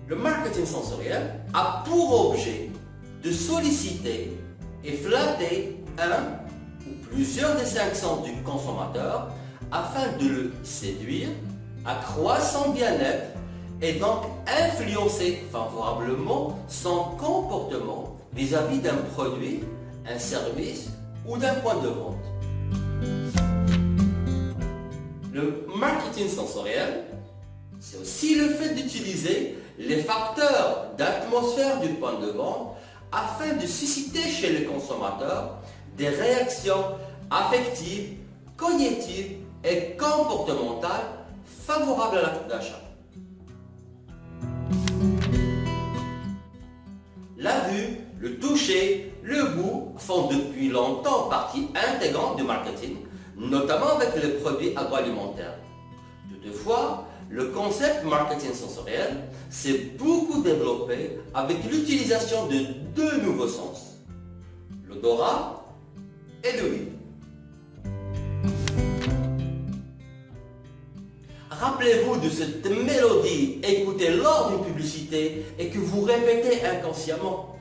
Le marketing sensoriel a pour objet de solliciter et flatter un ou plusieurs des 5 sens du consommateur afin de le séduire, accroître son bien-être et donc influencer favorablement son comportement vis-à-vis d'un produit, un service ou d'un point de vente. Le marketing sensoriel, c'est aussi le fait d'utiliser les facteurs d'atmosphère du point de vente afin de susciter chez les consommateurs des réactions affectives, cognitives et comportementales favorables à l'acte d'achat. La vue, le toucher, le goût font depuis longtemps partie intégrante du marketing, notamment avec les produits agroalimentaires. Toutefois, le concept marketing sensoriel s'est beaucoup développé avec l'utilisation de 2 nouveaux sens, l'odorat et l'ouïe. Rappelez-vous de cette mélodie écoutée lors d'une publicité et que vous répétez inconsciemment.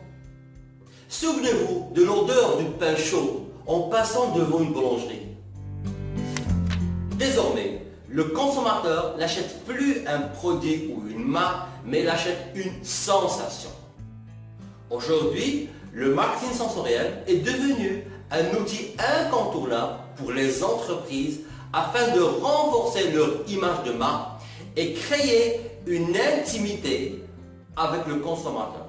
Souvenez-vous de l'odeur du pain chaud en passant devant une boulangerie. Désormais, le consommateur n'achète plus un produit ou une marque, mais il achète une sensation. Aujourd'hui, le marketing sensoriel est devenu un outil incontournable pour les entreprises afin de renforcer leur image de marque et créer une intimité avec le consommateur.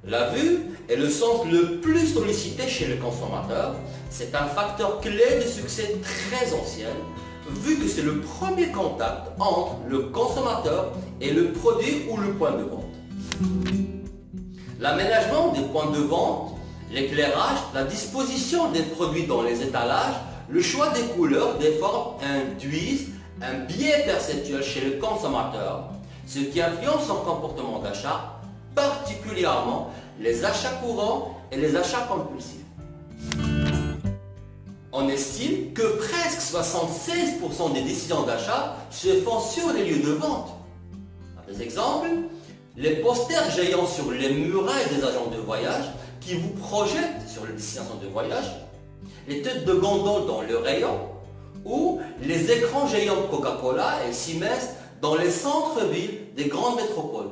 La vue est le sens le plus sollicité chez le consommateur. C'est un facteur clé de succès très ancien, vu que c'est le premier contact entre le consommateur et le produit ou le point de vente. L'aménagement des points de vente, l'éclairage, la disposition des produits dans les étalages, le choix des couleurs, des formes induisent un biais perceptuel chez le consommateur, ce qui influence son comportement d'achat, particulièrement les achats courants et les achats compulsifs. On estime que presque 76% des décisions d'achat se font sur les lieux de vente. Par exemple, les posters géants sur les murailles des agents de voyage qui vous projettent sur les destinations de voyage, les têtes de gondole dans le rayon ou les écrans géants Coca-Cola et Siemens dans les centres-villes des grandes métropoles.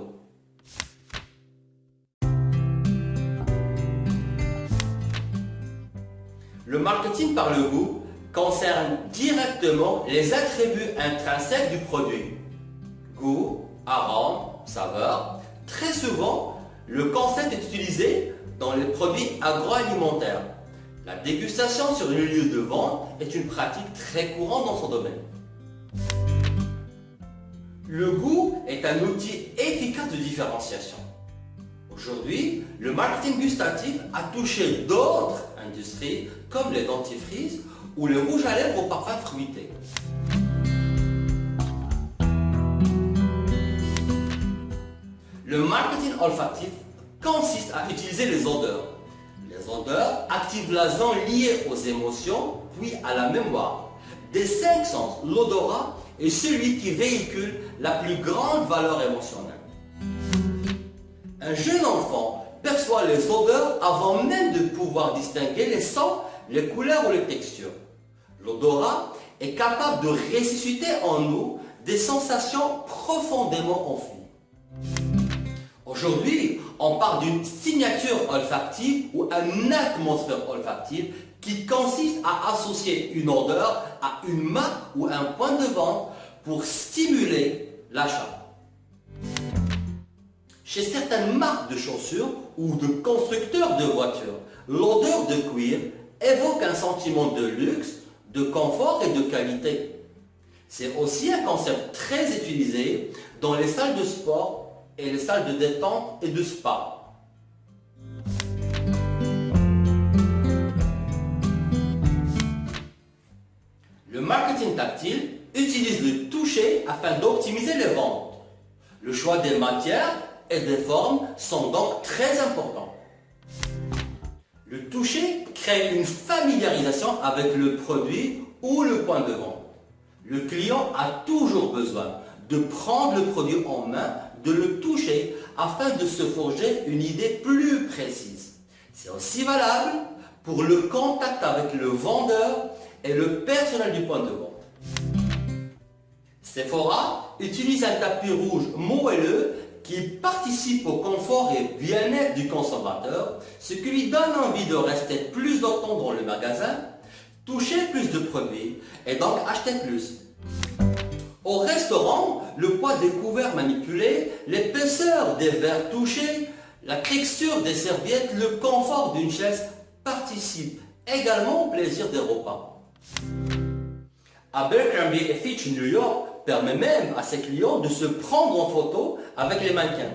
Le marketing par le goût concerne directement les attributs intrinsèques du produit. Goût, arôme, saveur. Très souvent, le concept est utilisé dans les produits agroalimentaires. La dégustation sur le lieu de vente est une pratique très courante dans son domaine. Le goût est un outil efficace de différenciation. Aujourd'hui, le marketing gustatif a touché d'autres industries comme les dentifrices ou les rouges à lèvres au parfum fruité. Le marketing olfactif consiste à utiliser les odeurs. Les odeurs activent la zone liée aux émotions, puis à la mémoire. Des 5 sens, l'odorat est celui qui véhicule la plus grande valeur émotionnelle. Un jeune enfant perçoit les odeurs avant même de pouvoir distinguer les sons, les couleurs ou les textures. L'odorat est capable de ressusciter en nous des sensations profondément enfuies. Aujourd'hui, on parle d'une signature olfactive ou une atmosphère olfactive qui consiste à associer une odeur à une marque ou un point de vente pour stimuler l'achat. Chez certaines marques de chaussures ou de constructeurs de voitures, l'odeur de cuir évoque un sentiment de luxe, de confort et de qualité. C'est aussi un concept très utilisé dans les salles de sport et les salles de détente et de spa. Le marketing tactile utilise le toucher afin d'optimiser les ventes. Le choix des matières et des formes sont donc très importants. Le toucher crée une familiarisation avec le produit ou le point de vente. Le client a toujours besoin de prendre le produit en main, de le toucher afin de se forger une idée plus précise. C'est aussi valable pour le contact avec le vendeur et le personnel du point de vente. Sephora utilise un tapis rouge moelleux qui participe au confort et bien-être du consommateur, ce qui lui donne envie de rester plus de temps dans le magasin, toucher plus de produits et donc acheter plus. Au restaurant, le poids des couverts manipulés, l'épaisseur des verres touchés, la texture des serviettes, le confort d'une chaise participent également au plaisir des repas. Abercrombie & Fitch New York permet même à ses clients de se prendre en photo avec les mannequins.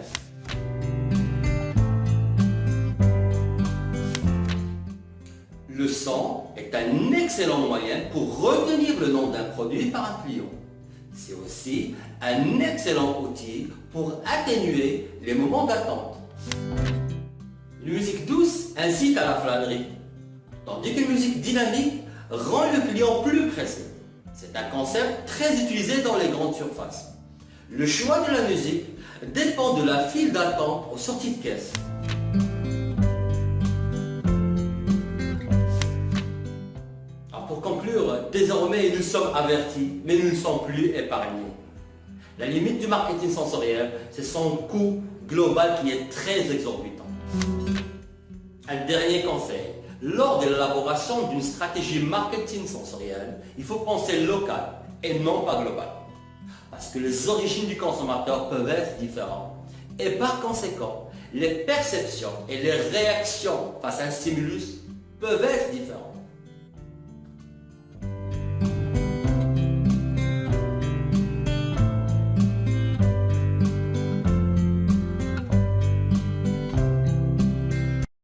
Le son est un excellent moyen pour retenir le nom d'un produit par un client. C'est aussi un excellent outil pour atténuer les moments d'attente. Une musique douce incite à la flânerie, tandis qu'une musique dynamique rend le client plus pressé. C'est un concept très utilisé dans les grandes surfaces. Le choix de la musique dépend de la file d'attente aux sorties de caisse. Pour conclure, désormais nous sommes avertis, mais nous ne sommes plus épargnés. La limite du marketing sensoriel, c'est son coût global qui est très exorbitant. Un dernier conseil, lors de l'élaboration d'une stratégie marketing sensorielle, il faut penser local et non pas global. Parce que les origines du consommateur peuvent être différentes. Et par conséquent, les perceptions et les réactions face à un stimulus peuvent être différentes.